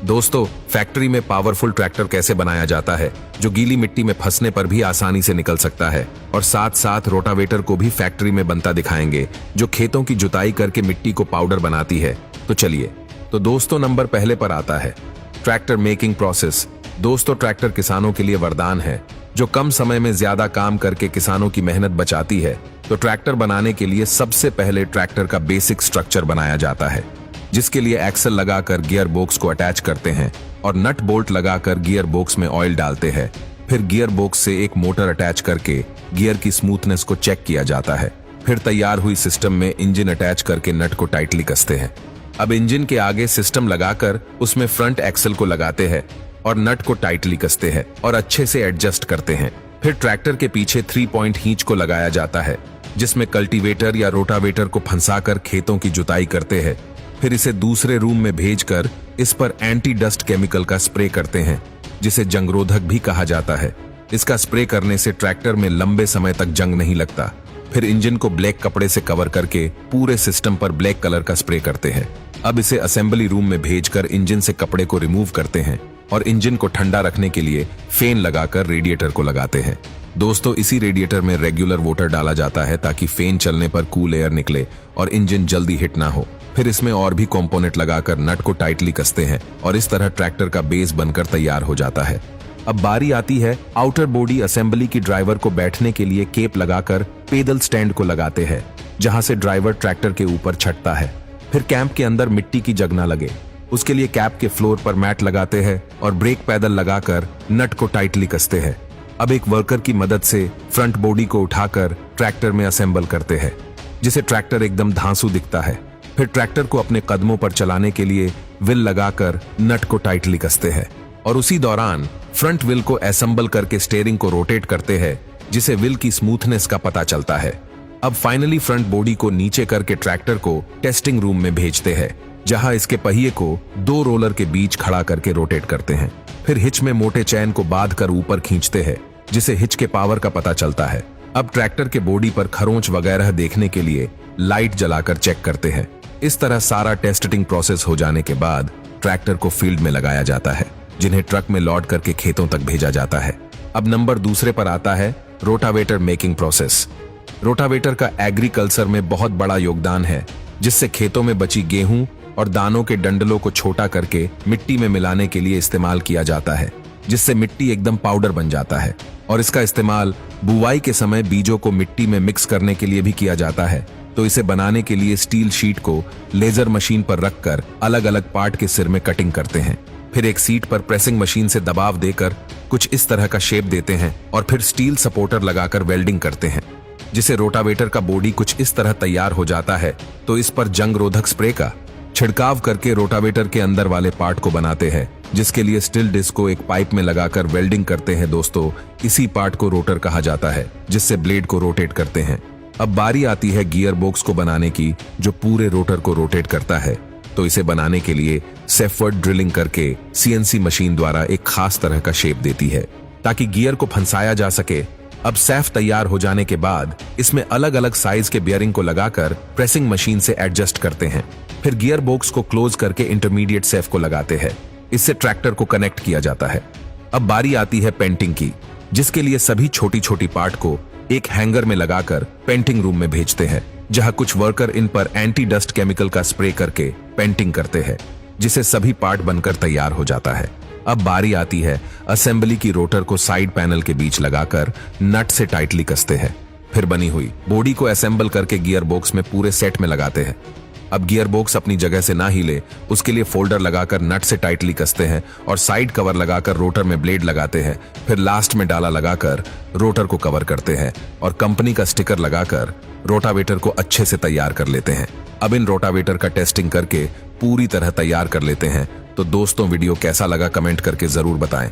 दोस्तों, फैक्ट्री में powerful tractor कैसे बनाया जाता है जो गीली मिट्टी में फंसने पर भी आसानी से निकल सकता है, और साथ साथ रोटावेटर को भी फैक्ट्री में बनता दिखाएंगे जो खेतों की जुताई करके मिट्टी को पाउडर बनाती है। तो चलिए, तो दोस्तों नंबर पहले पर आता है ट्रैक्टर मेकिंग प्रोसेस। दोस्तों, ट्रैक्टर किसानों के लिए वरदान है जो कम समय में ज्यादा काम करके किसानों की मेहनत बचाती है। तो ट्रैक्टर बनाने के लिए सबसे पहले ट्रैक्टर का बेसिक स्ट्रक्चर बनाया जाता है, जिसके लिए एक्सल लगाकर गियर बॉक्स को अटैच करते हैं और नट बोल्ट लगाकर गियर बॉक्स में ऑयल डालते हैं। फिर गियर बॉक्स से एक मोटर अटैच करके गियर की स्मूथनेस को चेक किया जाता है। फिर तैयार हुई सिस्टम में इंजन अटैच करके नट को टाइटली कसते हैं। अब इंजन के आगे सिस्टम लगाकर उसमें फ्रंट एक्सल को लगाते हैं और नट को टाइटली कसते हैं और अच्छे से एडजस्ट करते हैं। फिर ट्रैक्टर के पीछे 3 पॉइंट हिंच को लगाया जाता है, जिसमें कल्टीवेटर या रोटावेटर को फंसाकर खेतों की जुताई करते हैं। फिर इसे दूसरे रूम में भेजकर इस पर एंटी डस्ट केमिकल का स्प्रे करते हैं, जिसे जंगरोधक भी कहा जाता है। इसका स्प्रे करने से ट्रैक्टर में लंबे समय तक जंग नहीं लगता। फिर इंजन को ब्लैक कपड़े से कवर करके पूरे सिस्टम पर ब्लैक कलर का स्प्रे करते हैं। अब इसे असेंबली रूम में भेजकर इंजन से कपड़े को रिमूव करते हैं और इंजन को ठंडा रखने के लिए फैन लगाकर रेडिएटर को लगाते हैं। दोस्तों, इसी रेडिएटर में रेगुलर वाटर डाला जाता है ताकि फैन चलने पर कूल एयर निकले और इंजन जल्दी हिट ना हो। फिर इसमें और भी कंपोनेंट लगाकर नट को टाइटली कसते हैं और इस तरह ट्रैक्टर का बेस बनकर तैयार हो जाता है। अब बारी आती है आउटर बॉडी असेंबली की। ड्राइवर को बैठने के लिए केप लगाकर पेडल स्टैंड को लगाते हैं, जहां से ड्राइवर ट्रैक्टर के ऊपर छटता है। फिर कैंप के अंदर मिट्टी की जग ना लगे, उसके लिए कैप के फ्लोर पर मैट लगाते हैं और ब्रेक पैडल लगाकर नट को टाइटली कसते हैं। अब एक वर्कर की मदद से फ्रंट बॉडी को उठाकर ट्रैक्टर में असेंबल करते हैं, जिसे ट्रैक्टर एकदम धांसू दिखता है। फिर ट्रैक्टर को अपने कदमों पर चलाने के लिए व्हील लगाकर नट को टाइटली कसते हैं और उसी दौरान फ्रंट व्हील को असेंबल करके स्टीयरिंग को रोटेट करते हैं, जिसे व्हील की स्मूथनेस का पता चलता है। अब फाइनली फ्रंट बॉडी को नीचे करके ट्रैक्टर को टेस्टिंग रूम में भेजते हैं, जहां इसके पहिए को 2 रोलर के बीच खड़ा करके रोटेट करते हैं। फिर हिच में मोटे चैन को बांधकर ऊपर खींचते हैं, जिसे हिच के पावर का पता चलता है। अब ट्रैक्टर के बॉडी पर खरोंच वगैरह देखने के लिए लाइट जलाकर चेक करते हैं। इस तरह सारा टेस्टिंग प्रोसेस हो जाने के बाद ट्रैक्टर को फील्ड में लगाया जाता है, जिन्हें ट्रक में लोड करके खेतों तक भेजा जाता है। अब नंबर दूसरे पर आता है रोटावेटर मेकिंग प्रोसेस। रोटावेटर का एग्रीकल्चर में बहुत बड़ा योगदान है, जिससे खेतों में बची गेहूं और दानों के डंडलों को छोटा करके मिट्टी में मिलाने के लिए इस्तेमाल किया जाता है, जिससे मिट्टी एकदम पाउडर बन जाता है। और इसका इस्तेमाल बुवाई के समय बीजों को मिट्टी में मिक्स करने के लिए भी किया जाता है। तो इसे बनाने के लिए स्टील शीट को लेजर मशीन पर रखकर अलग अलग पार्ट के सिर में कटिंग करते हैं। फिर एक सीट पर प्रेसिंग मशीन से दबाव देकर कुछ इस तरह का शेप देते हैं और फिर स्टील सपोर्टर लगाकर वेल्डिंग करते हैं, जिसे रोटावेटर का बॉडी कुछ इस तरह तैयार हो जाता है। तो इस पर जंग रोधक स्प्रे का छिड़काव करके रोटावेटर के अंदर वाले पार्ट को बनाते हैं, जिसके लिए स्टील डिस्क को एक पाइप में लगाकर वेल्डिंग करते हैं। दोस्तों, इसी पार्ट को रोटर कहा जाता है, जिससे ब्लेड को रोटेट करते हैं। अब बारी आती है गियर बॉक्स को बनाने की, जो पूरे रोटर को रोटेट करता है। तो इसे बनाने के लिए सेफवर्ड ड्रिलिंग करके सीएनसी मशीन द्वारा एक खास तरह का शेप देती है, ताकि गियर को फंसाया जा सके। अब सैफ तैयार हो जाने के बाद इसमें अलग अलग साइज के बियरिंग को लगाकर प्रेसिंग मशीन से एडजस्ट करते हैं। फिर गियर बॉक्स को क्लोज करके इंटरमीडिएट सेफ को लगाते हैं। इससे ट्रैक्टर को कनेक्ट किया जाता है। अब बारी आती है पेंटिंग की, जिसके लिए सभी छोटी छोटी पार्ट को एक हैंगर में लगाकर पेंटिंग रूम में भेजते हैं, जहां कुछ वर्कर इन पर एंटी डस्ट केमिकल का स्प्रे करके पेंटिंग करते हैं, जिसे सभी पार्ट बनकर तैयार हो जाता है। अब बारी आती है असेंबली की। रोटर को साइड पैनल के बीच लगाकर नट से टाइटली कसते हैं। फिर बनी हुई बॉडी को असेंबल करके गियर बॉक्स में पूरे सेट में लगाते हैं। अब गियर बॉक्स अपनी जगह से ना हिले, उसके लिए फोल्डर लगाकर नट से टाइटली कसते हैं और साइड कवर लगाकर रोटर में ब्लेड लगाते हैं। फिर लास्ट में डाला लगाकर रोटर को कवर करते हैं और कंपनी का स्टिकर लगाकर रोटावेटर को अच्छे से तैयार कर लेते हैं। अब इन रोटावेटर का टेस्टिंग करके पूरी तरह तैयार कर लेते हैं। तो दोस्तों, वीडियो कैसा लगा कमेंट करके जरूर बताएं।